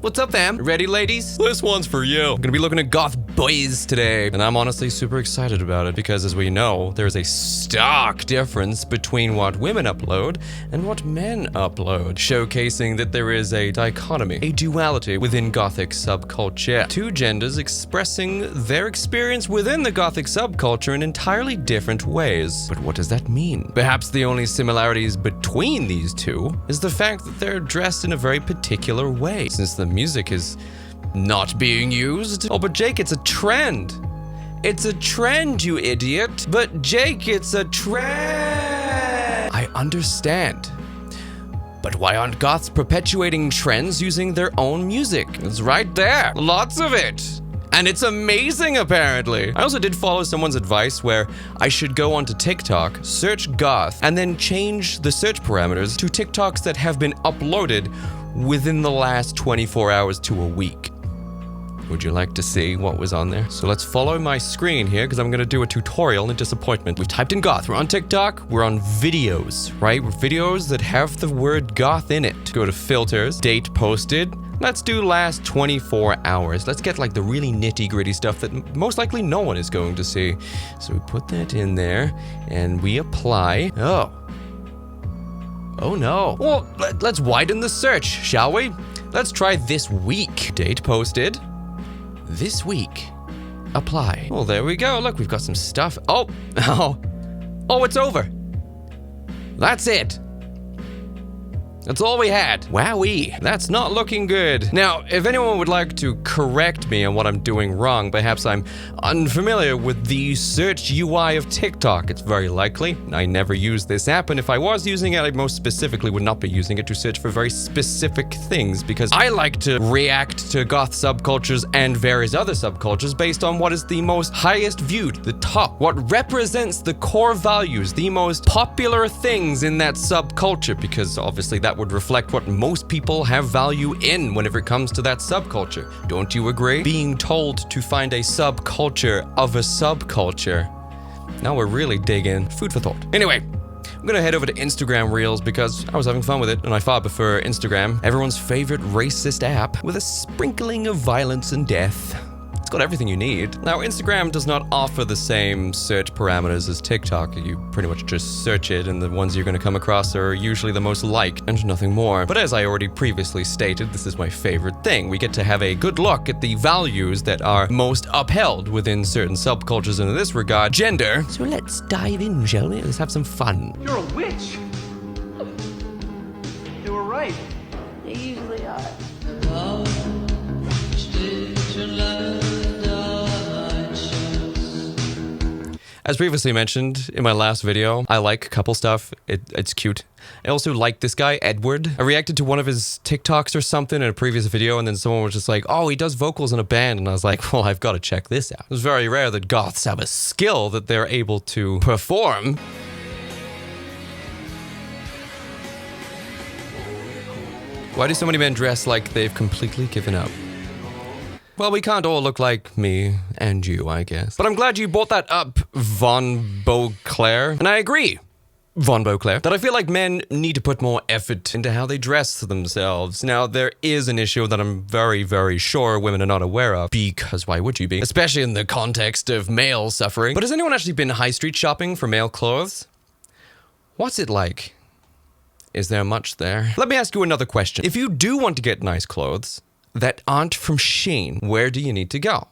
What's up, fam? Ready, ladies? This one's for you. I'm gonna be looking at goth boys today, and I'm honestly super excited about it because, as we know, there's a stark difference between what women upload and what men upload, showcasing that there is a dichotomy, a duality within Gothic subculture. Two genders expressing their experience within the Gothic subculture in entirely different ways. But what does that mean? Perhaps the only similarities between these two is the fact that they're dressed in a very particular way, since the music is not being used. Oh, but Jake, it's a trend. It's a trend, you idiot. But Jake, it's a trend. I understand. But why aren't goths perpetuating trends using their own music? It's right there. Lots of it. And it's amazing, apparently. I also did follow someone's advice where I should go onto TikTok, search goth, and then change the search parameters to TikToks that have been uploaded within the last 24 hours to a week. Would you like to see what was on there? So let's follow my screen here because I'm going to do a tutorial in disappointment. We've typed in goth. We're on TikTok. We're on videos, right? Videos that have the word goth in it. Go to filters, date posted. Let's do last 24 hours. Let's get like the really nitty gritty stuff that most likely no one is going to see. So we put that in there and we apply. Oh no. Well, let's widen the search, shall we? Let's try this week. Date posted. This week. Apply. Well, there we go. Look, we've got some stuff. Oh, it's over. That's it. That's all we had. Wowee. That's not looking good. Now, if anyone would like to correct me on what I'm doing wrong, perhaps I'm unfamiliar with the search UI of TikTok. It's very likely. I never use this app, and if I was using it, I most specifically would not be using it to search for very specific things, because I like to react to goth subcultures and various other subcultures based on what is the most highest viewed, the top, what represents the core values, the most popular things in that subculture, because obviously that would reflect what most people have value in whenever it comes to that subculture. Don't you agree? Being told to find a subculture of a subculture. Now we're really digging. Food for thought. Anyway, I'm gonna head over to Instagram Reels because I was having fun with it and I far prefer Instagram, everyone's favorite racist app with a sprinkling of violence and death. It's got everything you need. Now, Instagram does not offer the same search parameters as TikTok. You pretty much just search it, and the ones you're going to come across are usually the most liked and nothing more. But as I already previously stated, this is my favorite thing. We get to have a good look at the values that are most upheld within certain subcultures, and in this regard, gender. So let's dive in, shall we? Let's have some fun. You're a witch! They were right. They usually are. As previously mentioned in my last video, I like couple stuff. It's cute. I also like this guy, Edward. I reacted to one of his TikToks or something in a previous video, and then someone was just like, oh, he does vocals in a band. And I was like, well, I've got to check this out. It's very rare that goths have a skill that they're able to perform. Why do so many men dress like they've completely given up? Well, we can't all look like me and you, I guess. But I'm glad you brought that up, Von Beauclair. And I agree, Von Beauclair, that I feel like men need to put more effort into how they dress themselves. Now, there is an issue that I'm very, very sure women are not aware of, because why would you be? Especially in the context of male suffering. But has anyone actually been high street shopping for male clothes? What's it like? Is there much there? Let me ask you another question. If you do want to get nice clothes that aren't from Shein, where do you need to go?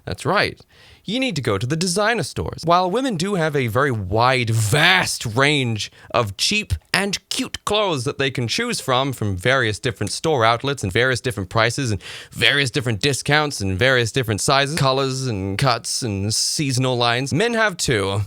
That's right. You need to go to the designer stores. While women do have a very wide, vast range of cheap and cute clothes that they can choose from various different store outlets and various different prices and various different discounts and various different sizes, colors and cuts and seasonal lines, men have too.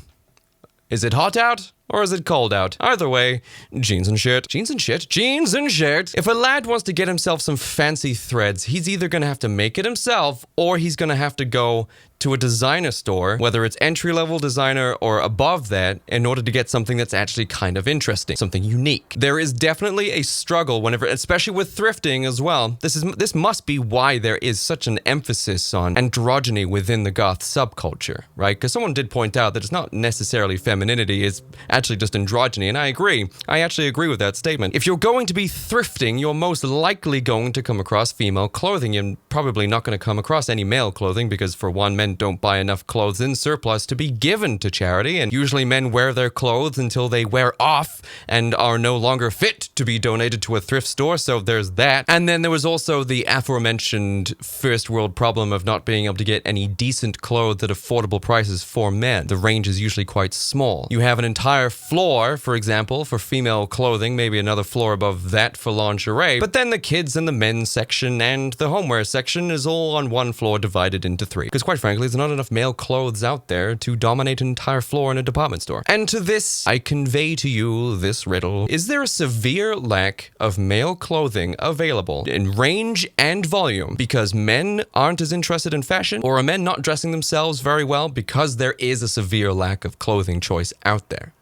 Is it hot out? Or is it cold out? Either way, jeans and shirt. Jeans and shit. Jeans and shirt. If a lad wants to get himself some fancy threads, he's either gonna have to make it himself or he's gonna have to go to a designer store, whether it's entry-level designer or above that, in order to get something that's actually kind of interesting, something unique. There is definitely a struggle whenever, especially with thrifting as well. This must be why there is such an emphasis on androgyny within the goth subculture, right? Because someone did point out that it's not necessarily femininity, it's actually just androgyny, and I agree. I actually agree with that statement. If you're going to be thrifting, you're most likely going to come across female clothing. You're probably not going to come across any male clothing because, for one, men don't buy enough clothes in surplus to be given to charity, and usually men wear their clothes until they wear off and are no longer fit to be donated to a thrift store, so there's that. And then there was also the aforementioned first world problem of not being able to get any decent clothes at affordable prices for men. The range is usually quite small. You have an entire floor, for example, for female clothing, maybe another floor above that for lingerie, but then the kids and the men's section and the homeware section is all on one floor divided into three. Because quite frankly, there's not enough male clothes out there to dominate an entire floor in a department store. And to this, I convey to you this riddle. Is there a severe lack of male clothing available in range and volume because men aren't as interested in fashion, or are men not dressing themselves very well because there is a severe lack of clothing choice out there?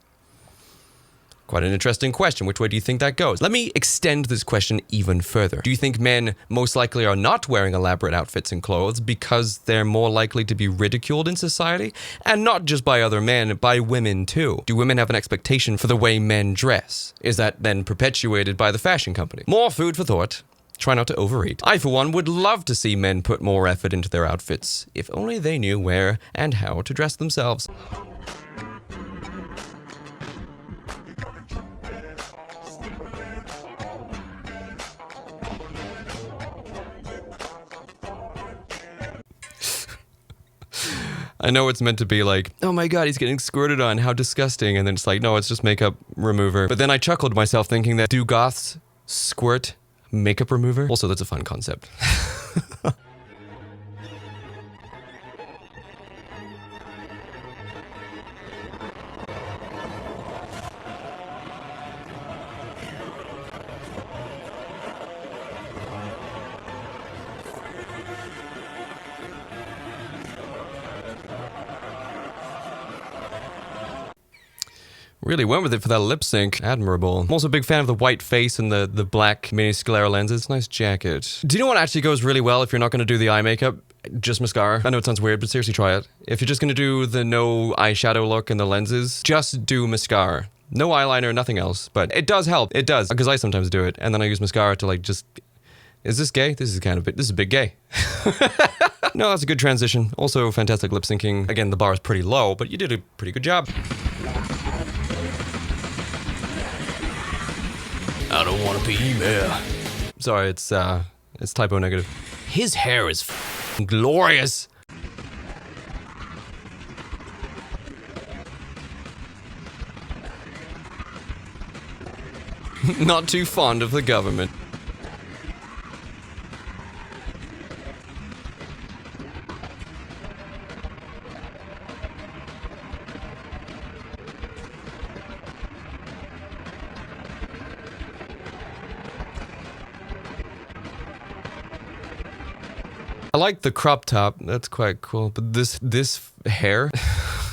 Quite an interesting question. Which way do you think that goes? Let me extend this question even further. Do you think men most likely are not wearing elaborate outfits and clothes because they're more likely to be ridiculed in society? And not just by other men, by women too. Do women have an expectation for the way men dress? Is that then perpetuated by the fashion company? More food for thought. Try not to overeat. I, for one, would love to see men put more effort into their outfits, if only they knew where and how to dress themselves. I know it's meant to be like, oh my god, he's getting squirted on, how disgusting. And then it's like, no, it's just makeup remover. But then I chuckled myself thinking that, do goths squirt makeup remover? Also, that's a fun concept. Really went with it for that lip sync. Admirable. I'm also a big fan of the white face and the black mini sclera lenses. Nice jacket. Do you know what actually goes really well if you're not going to do the eye makeup? Just mascara. I know it sounds weird, but seriously try it. If you're just going to do the no eyeshadow look and the lenses, just do mascara. No eyeliner, nothing else. But it does help. It does. Because I sometimes do it. And then I use mascara to like just... Is this gay? This is kind of big. This is a bit gay. No, that's a good transition. Also fantastic lip syncing. Again, the bar is pretty low, but you did a pretty good job. I don't want to be email. Sorry, it's typo negative. His hair is glorious. Not too fond of the government. I like the crop top. That's quite cool. But this hair,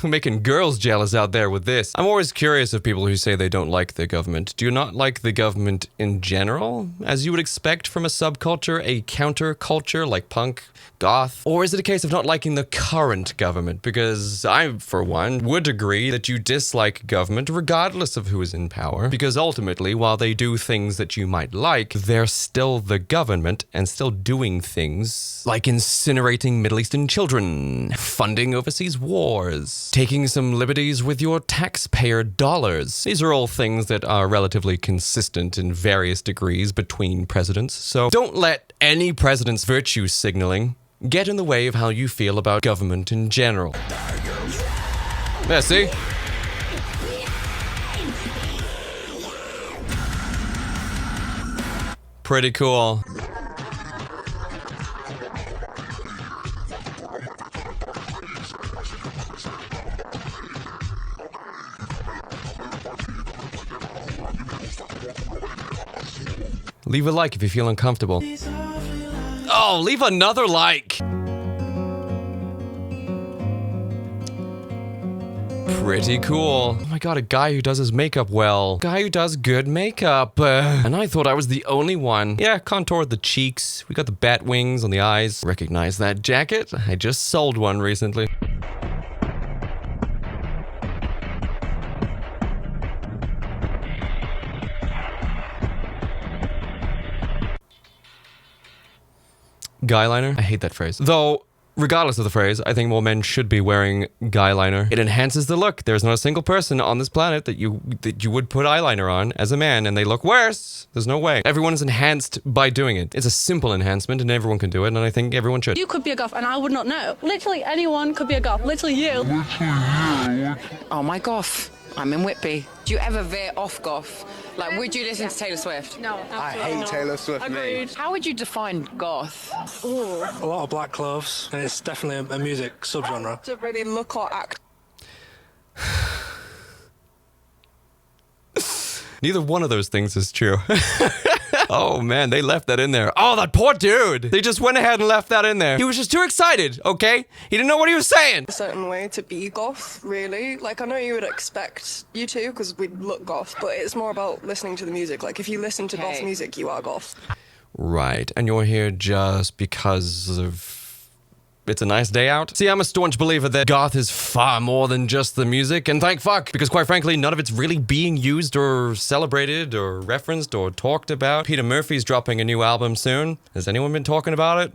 making girls jealous out there with this. I'm always curious of people who say they don't like the government. Do you not like the government in general, as you would expect from a subculture, a counterculture like punk, goth? Or is it a case of not liking the current government? Because I, for one, would agree that you dislike government regardless of who is in power. Because ultimately, while they do things that you might like, they're still the government and still doing things like incinerating Middle Eastern children, funding overseas wars, taking some liberties with your taxpayer dollars. These are all things that are relatively consistent in various degrees between presidents. So don't let any president's virtue signaling get in the way of how you feel about government in general. There, see? Pretty cool. Leave a like if you feel uncomfortable. Oh, leave another like! Pretty cool. Oh my god, a guy who does his makeup well. Guy who does good makeup. And I thought I was the only one. Yeah, contoured the cheeks. We got the bat wings on the eyes. Recognize that jacket? I just sold one recently. guyliner. I hate that phrase. Though, regardless of the phrase, I think more men should be wearing guyliner. It enhances the look. There's not a single person on this planet that you would put eyeliner on as a man and they look worse. There's no way. Everyone is enhanced by doing it. It's a simple enhancement and everyone can do it, and I think everyone should. You could be a goth and I would not know. Literally anyone could be a goth. Literally you. Oh, my goth. I'm in Whitby. Do you ever veer off goth? Like, would you listen to Taylor Swift? No, I absolutely hate not. Taylor Swift. Agreed. How would you define goth? A lot of black clothes, and it's definitely a music subgenre. To really look or act. Neither one of those things is true. Oh man, they left that in there. Oh, that poor dude. They just went ahead and left that in there. He was just too excited, okay? He didn't know what he was saying. A certain way to be goth, really. Like, I know you would expect you to, because we look goth, but it's more about listening to the music. Like, if you listen to goth music, you are goth. Right, and you're here just because of... it's a nice day out? See, I'm a staunch believer that goth is far more than just the music, and thank fuck, because quite frankly, none of it's really being used or celebrated or referenced or talked about. Peter Murphy's dropping a new album soon. Has anyone been talking about it?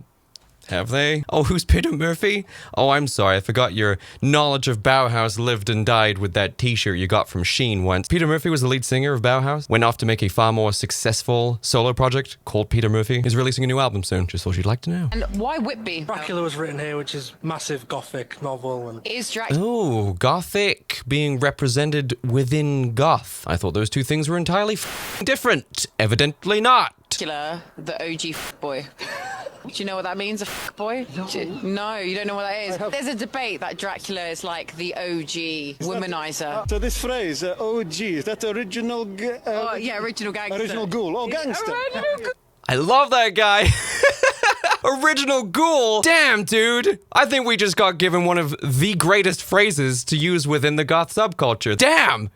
Have they? Oh, who's Peter Murphy? Oh, I'm sorry, I forgot your knowledge of Bauhaus lived and died with that t-shirt you got from Shein once. Peter Murphy was the lead singer of Bauhaus, went off to make a far more successful solo project called Peter Murphy. He's releasing a new album soon, just thought you'd like to know. And why Whitby? Dracula was written here, which is massive Gothic novel. And Is Dracula Oh, Gothic being represented within goth. I thought those two things were entirely different. Evidently not. the OG boy? Do you know what that means, a boy? No, you don't know what that is. There's a debate that Dracula is like the OG womanizer. So this phrase, OG, is that original? Oh, yeah, original gangster. Original ghoul. Oh, gangster. I love that guy. Original ghoul. Damn, dude. I think we just got given one of the greatest phrases to use within the goth subculture. Damn.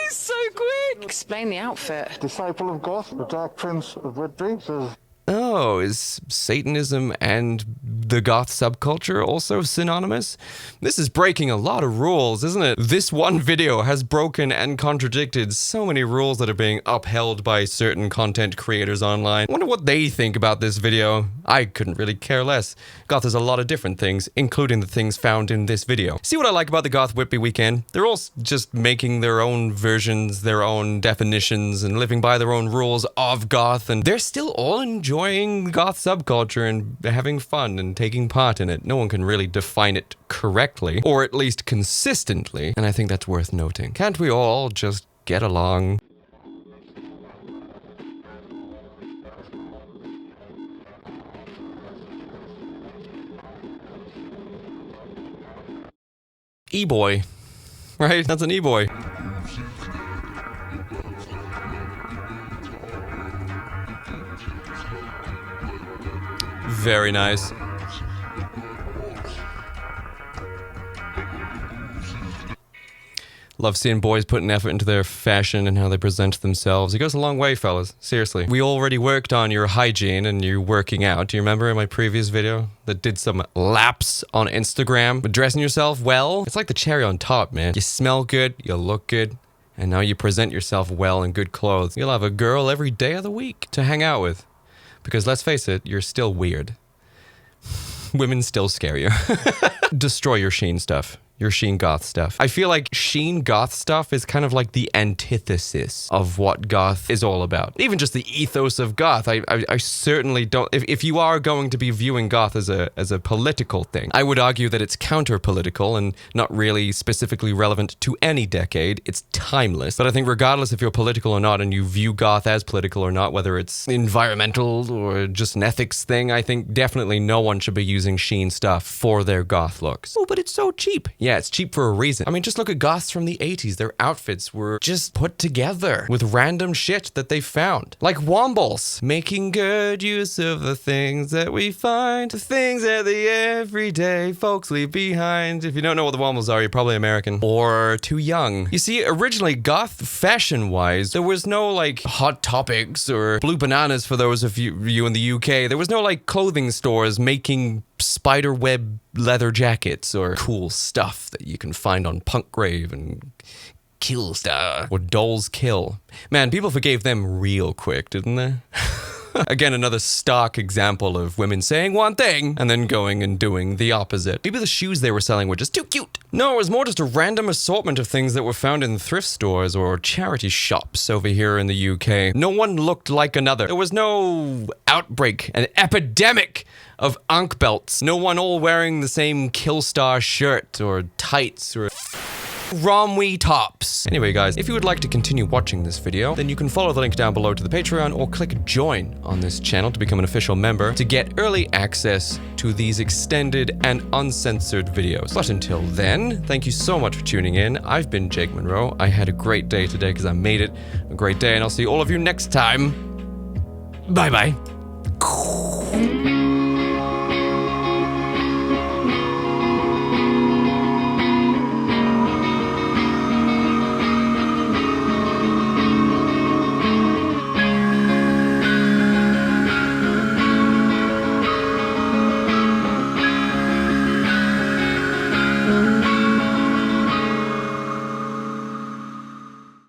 He's so quick. Explain the outfit. Disciple of Goth, the Dark Prince of Whitby, says... Oh, is Satanism and the goth subculture also synonymous? This is breaking a lot of rules, isn't it? This one video has broken and contradicted so many rules that are being upheld by certain content creators online. Wonder what they think about this video. I couldn't really care less. Goth is a lot of different things, including the things found in this video. See what I like about the Goth Whitby weekend? They're all just making their own versions, their own definitions, and living by their own rules of goth, and they're still all enjoying the goth subculture and having fun and taking part in it. No one can really define it correctly, or at least consistently, and I think that's worth noting. Can't we all just get along? E-boy, right? That's an e-boy. Very nice. Love seeing boys putting effort into their fashion and how they present themselves. It goes a long way, fellas. Seriously. We already worked on your hygiene and your working out. Do you remember in my previous video that did some laps on Instagram? But dressing yourself well, it's like the cherry on top, man. You smell good, you look good, and now you present yourself well in good clothes. You'll have a girl every day of the week to hang out with. Because let's face it, you're still weird. Women still scare you. Destroy your Shein stuff. Your Shein goth stuff. I feel like Shein goth stuff is kind of like the antithesis of what goth is all about. Even just the ethos of goth. I certainly don't... If you are going to be viewing goth as a political thing, I would argue that it's counter-political and not really specifically relevant to any decade. It's timeless. But I think regardless if you're political or not and you view goth as political or not, whether it's environmental or just an ethics thing, I think definitely no one should be using Shein stuff for their goth looks. Oh, but it's so cheap. Yeah, it's cheap for a reason. I mean, just look at goths from the 80s. Their outfits were just put together with random shit that they found. Like Wombles. Making good use of the things that we find. The things that the everyday folks leave behind. If you don't know what the Wombles are, you're probably American. Or too young. You see, originally, goth fashion-wise, there was no, like, Hot Topics or Blue Bananas for those of you in the UK. There was no, like, clothing stores making spiderweb leather jackets or cool stuff that you can find on Punkgrave and Killstar or Dolls Kill. Man, people forgave them real quick, didn't they? Again, another stark example of women saying one thing and then going and doing the opposite. Maybe the shoes they were selling were just too cute. No, it was more just a random assortment of things that were found in thrift stores or charity shops over here in the UK. No one looked like another. There was no outbreak, an epidemic of Ankh belts. No one all wearing the same Killstar shirt or tights or Romwe tops. Anyway, guys, if you would like to continue watching this video, then you can follow the link down below to the Patreon or click join on this channel to become an official member to get early access to these extended and uncensored videos. But until then, thank you so much for tuning in. I've been Jake Monroe. I had a great day today because I made it a great day, and I'll see all of you next time. Bye-bye.